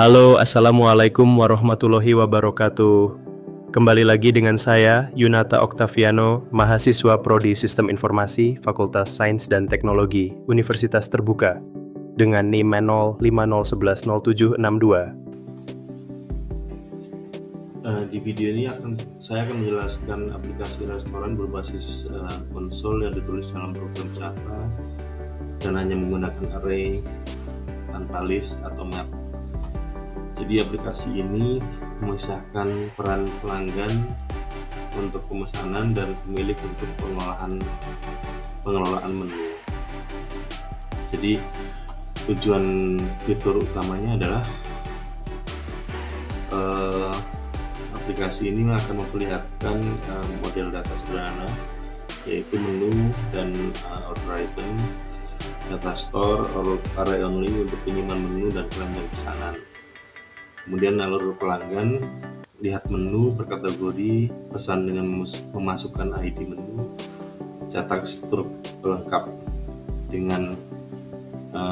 Halo, Assalamualaikum warahmatullahi wabarakatuh. Kembali lagi dengan saya, Yunata Oktaviano, mahasiswa Prodi Sistem Informasi, Fakultas Sains dan Teknologi, Universitas Terbuka, dengan NIM 050110762. Di video ini saya akan menjelaskan aplikasi restoran berbasis konsol yang ditulis dalam program Java dan hanya menggunakan array tanpa list atau map. Jadi aplikasi ini memisahkan peran pelanggan untuk pemesanan dan pemilik untuk pengelolaan menu. Jadi tujuan fitur utamanya adalah aplikasi ini akan memperlihatkan model data sederhana, yaitu menu dan order item, data store, array only untuk penyimpan menu dan keranjang pesanan. Kemudian alur pelanggan, lihat menu berkategori, pesan dengan memasukkan ID menu, cetak struk lengkap dengan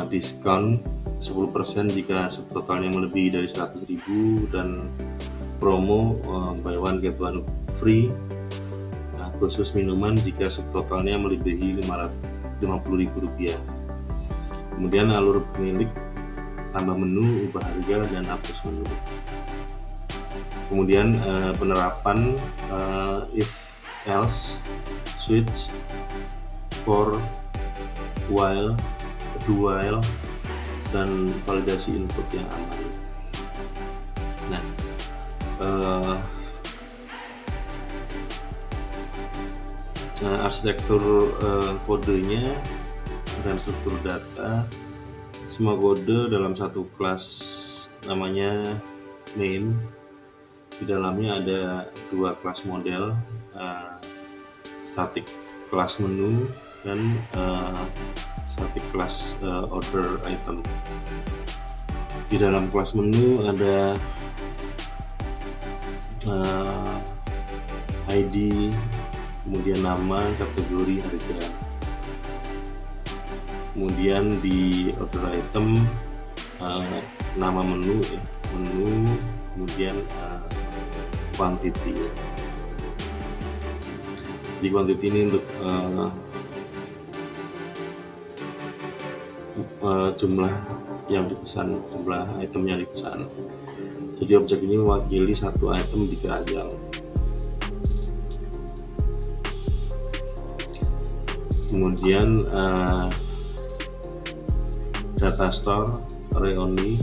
diskon 10% jika subtotalnya melebihi dari 100.000 dan promo buy one get one free khusus minuman jika subtotalnya melebihi Rp50.000. Kemudian alur pemilik, tambah menu, ubah harga, dan hapus menu. Kemudian penerapan if else, switch, for, while, do while, dan validasi input yang aman. Nah, arsitektur kodenya dan struktur data. Semua kode dalam satu kelas namanya main. Di dalamnya ada dua kelas model, static kelas menu dan static kelas order item. Di dalam kelas menu ada ID, kemudian nama, kategori, harga. Kemudian di order item nama menu, kemudian quantity. Di quantity ini untuk jumlah yang dipesan, jumlah item yang dipesan. Jadi objek ini mewakili satu item di keranjang. Kemudian data store, array only,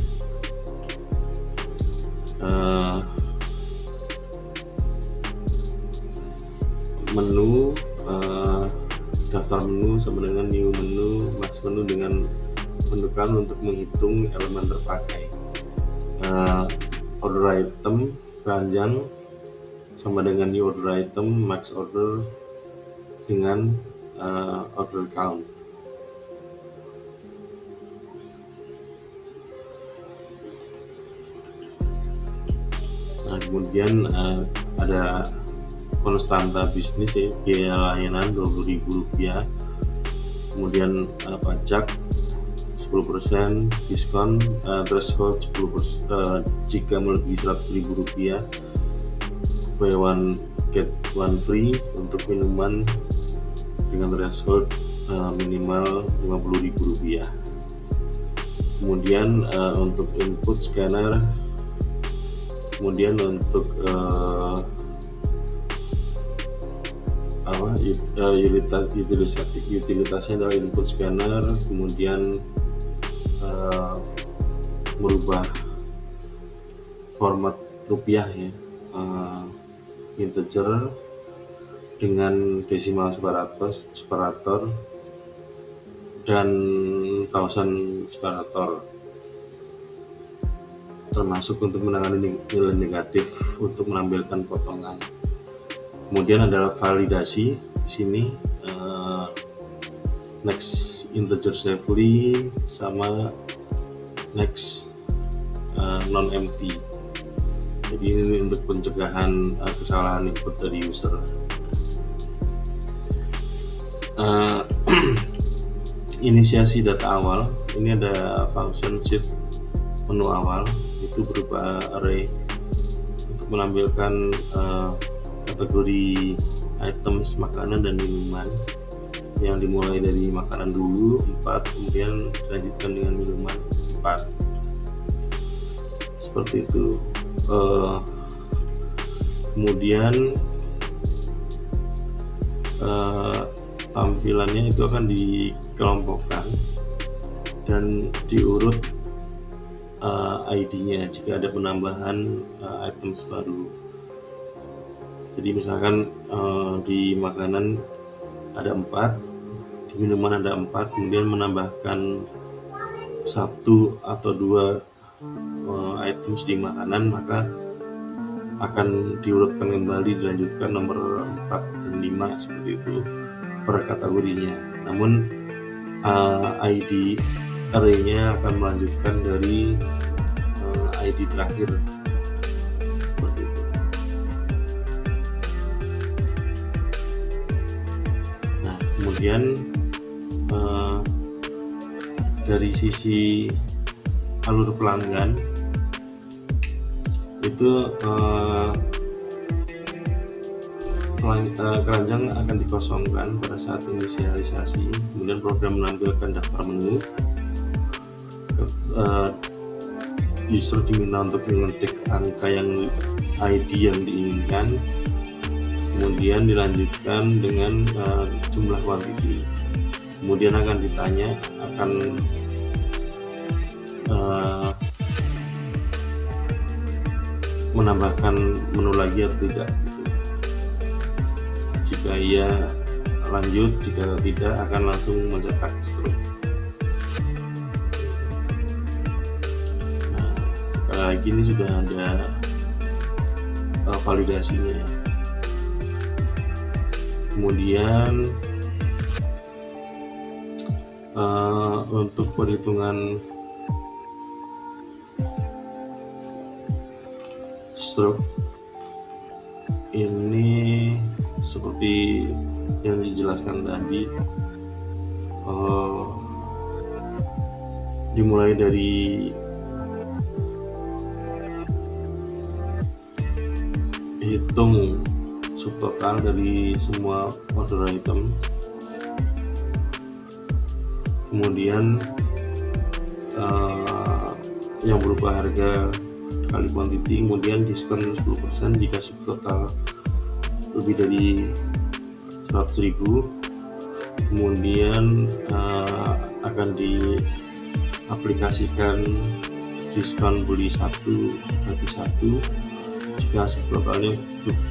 menu, daftar menu sama dengan new menu, max menu dengan menentukan untuk menghitung elemen terpakai. Order item, keranjang sama dengan new order item, max order dengan order count. Nah, kemudian ada konstanta bisnis, ya, biaya layanan Rp20.000, kemudian pajak 10%, diskon, threshold 10% jika melebihi Rp100.000, buy one get one free untuk minuman dengan threshold minimal Rp50.000. Kemudian untuk input scanner, kemudian untuk utilitasnya adalah input scanner, kemudian merubah format rupiah, ya, integer dengan desimal separator dan thousand separator, termasuk untuk menangani nilai negatif untuk menampilkan potongan. Kemudian adalah validasi di sini, next integer safely sama next non empty. Jadi ini untuk pencegahan kesalahan input dari user. Inisiasi data awal, ini ada function sheet menu awal, yaitu berupa array untuk menampilkan kategori items makanan dan minuman yang dimulai dari makanan dulu 4, kemudian dilanjutkan dengan minuman 4, seperti itu. Kemudian tampilannya itu akan dikelompokkan dan diurut ID-nya jika ada penambahan items baru. Jadi misalkan di makanan ada 4, di minuman ada 4, kemudian menambahkan 1 atau 2 items di makanan, maka akan diurutkan kembali, dilanjutkan nomor 4 dan 5 seperti itu per kategorinya. Namun ID array-nya akan melanjutkan dari ID terakhir, seperti itu. Nah, kemudian dari sisi alur pelanggan itu keranjang akan dikosongkan pada saat inisialisasi, kemudian program menampilkan daftar menu. User diminta untuk mengetik angka yang ID yang diinginkan, kemudian dilanjutkan dengan jumlah quantity, kemudian akan ditanya akan menambahkan menu lagi atau tidak gitu. Jika iya lanjut, jika tidak akan langsung mencetak stroke. Nah, sekali lagi ini sudah ada validasinya. Kemudian untuk perhitungan stroke ini seperti yang dijelaskan tadi, dimulai dari hitung subtotal dari semua order item, kemudian yang berupa harga kali quantity, kemudian diskon 10% jika subtotal lebih dari 100.000, kemudian akan diaplikasikan diskon beli 1 gratis 1 jika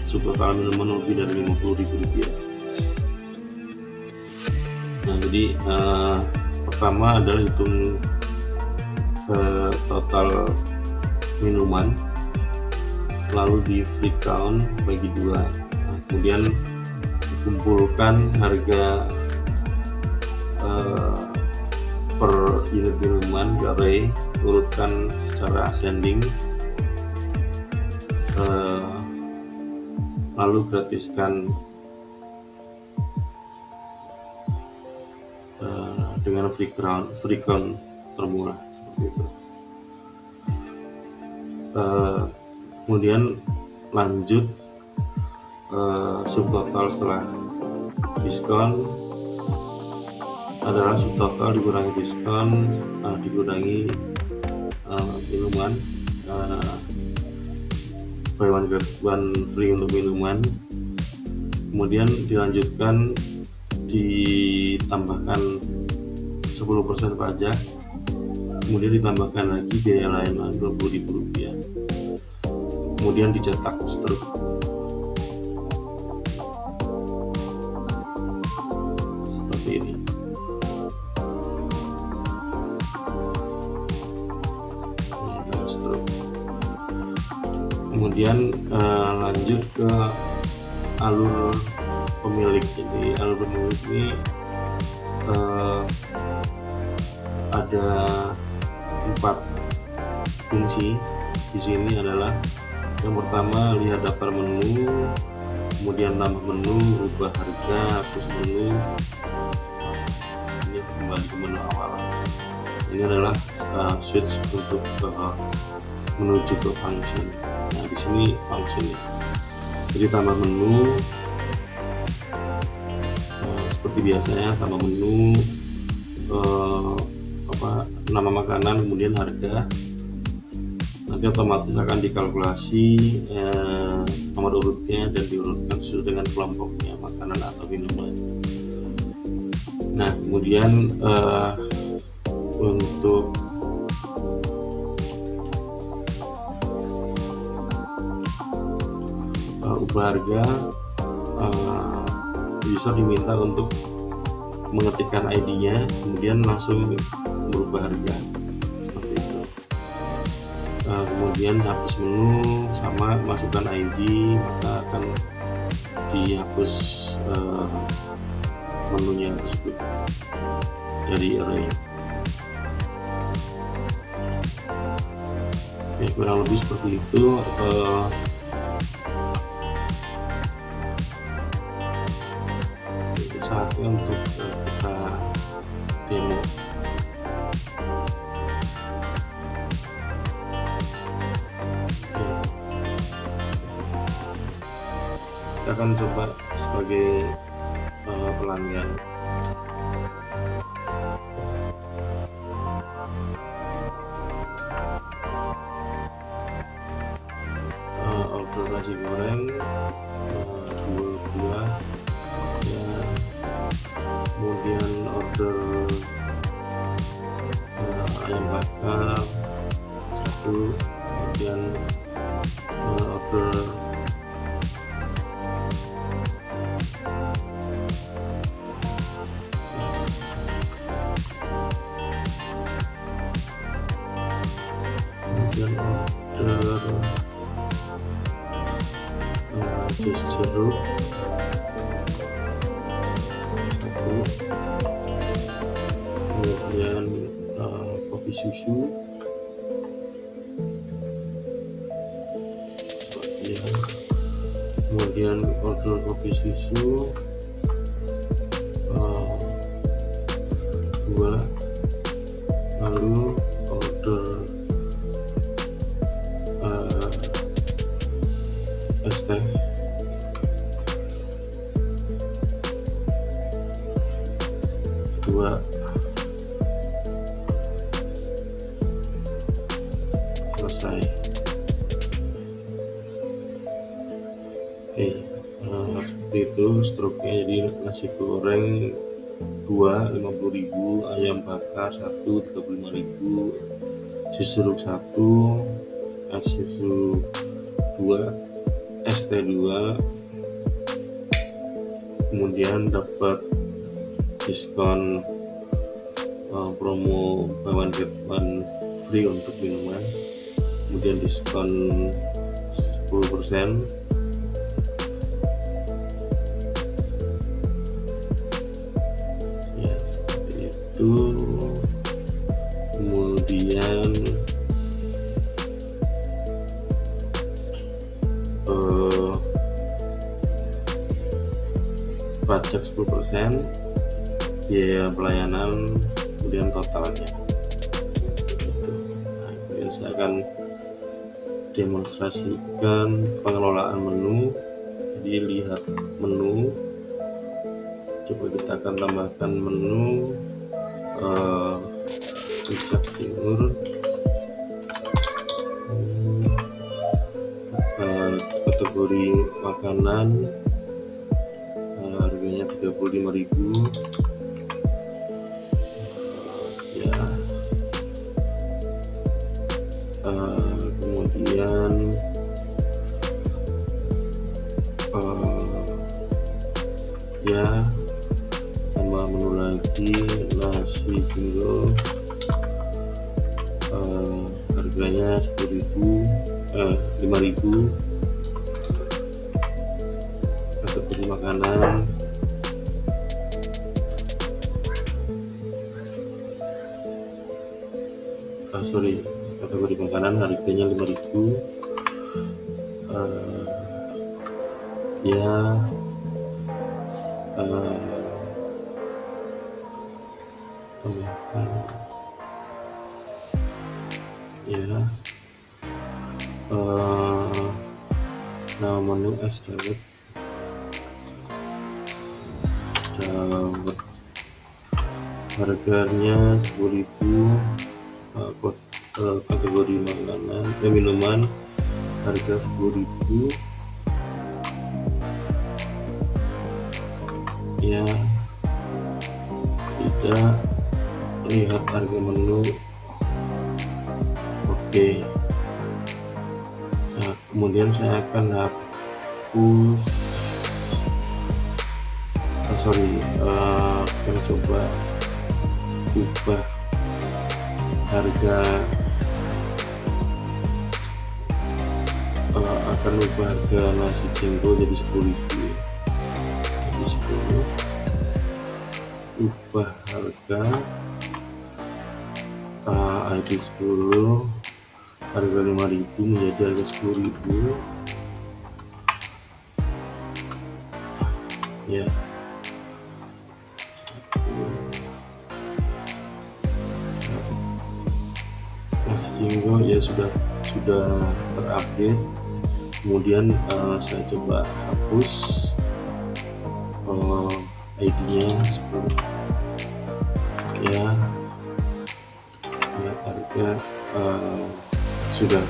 subtotal minuman lebih dari Rp50.000. Nah, jadi pertama adalah hitung total minuman, lalu di free count bagi 2. Nah, kemudian dikumpulkan harga per unit minuman di array, urutkan secara ascending, lalu gratiskan dengan free count termurah, seperti itu. Kemudian lanjut subtotal setelah diskon adalah subtotal dikurangi diskon dikurangi minuman, buy one get one free untuk minuman, kemudian dilanjutkan ditambahkan 10% pajak, kemudian ditambahkan lagi biaya lain Rp20.000, kemudian dicetak struk. Seperti ini. Ini struk. Kemudian lanjut ke alur pemilik. Jadi alur pemilik ini ada 4 fungsi. Di sini adalah yang pertama, lihat daftar menu, kemudian tambah menu, ubah harga, hapus menu, ini kembali ke menu awal. Ini adalah switch untuk menuju ke function. Nah, di sini function ya. Jadi tambah menu, seperti biasanya tambah menu, nama makanan, kemudian harga. Nanti otomatis akan dikalkulasi nomor urutnya dan diurutkan sesuai dengan kelompoknya, makanan atau minuman. Nah, kemudian untuk ubah harga, user diminta untuk mengetikkan ID-nya, kemudian langsung merubah harga seperti itu. Kemudian hapus menu, sama masukkan ID, maka akan dihapus menunya tersebut dari array. Ya, kurang lebih seperti itu. Saatnya untuk kita demo. Kita akan coba sebagai pelanggan. Order nasi goreng 2 buah ya, kemudian order ayam bakar 1, kemudian order jus jeruk 1, kemudian kopi susu ya, kemudian order kopi susu 2, lalu order es teh 2, selesai. Oke, seperti itu struknya. Jadi nasi goreng 2 50.000, ayam bakar 1 35.000, jus jeruk 1, es susu 2, es teh 2, kemudian dapat diskon promo buy one get one free untuk minuman, kemudian diskon 10%. Ya, seperti itu. Kemudian pajak 10%, biaya pelayanan, kemudian totalnya. Nah, kemudian saya akan demonstrasikan pengelolaan menu. Jadi lihat menu, coba kita akan tambahkan menu rujak cingur, kategori makanan, harganya 35.000 ya. Kemudian ya, tambah menu lagi, nasi jingo, harganya 5.000, kategori makanan, kategori makanan harganya 5.000 ya. Tambahkan ya, nama menu es dawet harganya 10.000. Kategori minuman harga 10.000. Ya, tidak lihat harga menu. Oke. Nah, kemudian saya akan hapus akan coba ubah harga nasi jengkol jadi 10.000. Jadi 10. Ubah harga ID 10 harga 5.000 menjadi harga 10.000. Ya, nasi jengkol ya sudah terupdate. Kemudian saya coba hapus ID-nya 10. Ya, harga sudah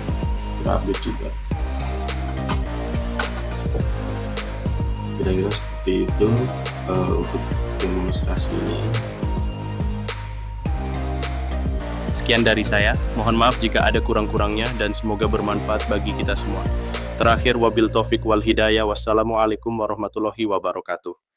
terupdate juga. Kira-kira seperti itu untuk demonstrasinya. Sekian dari saya, mohon maaf jika ada kurang-kurangnya dan semoga bermanfaat bagi kita semua. Terakhir, wabil taufik wal hidayah, wassalamualaikum warahmatullahi wabarakatuh.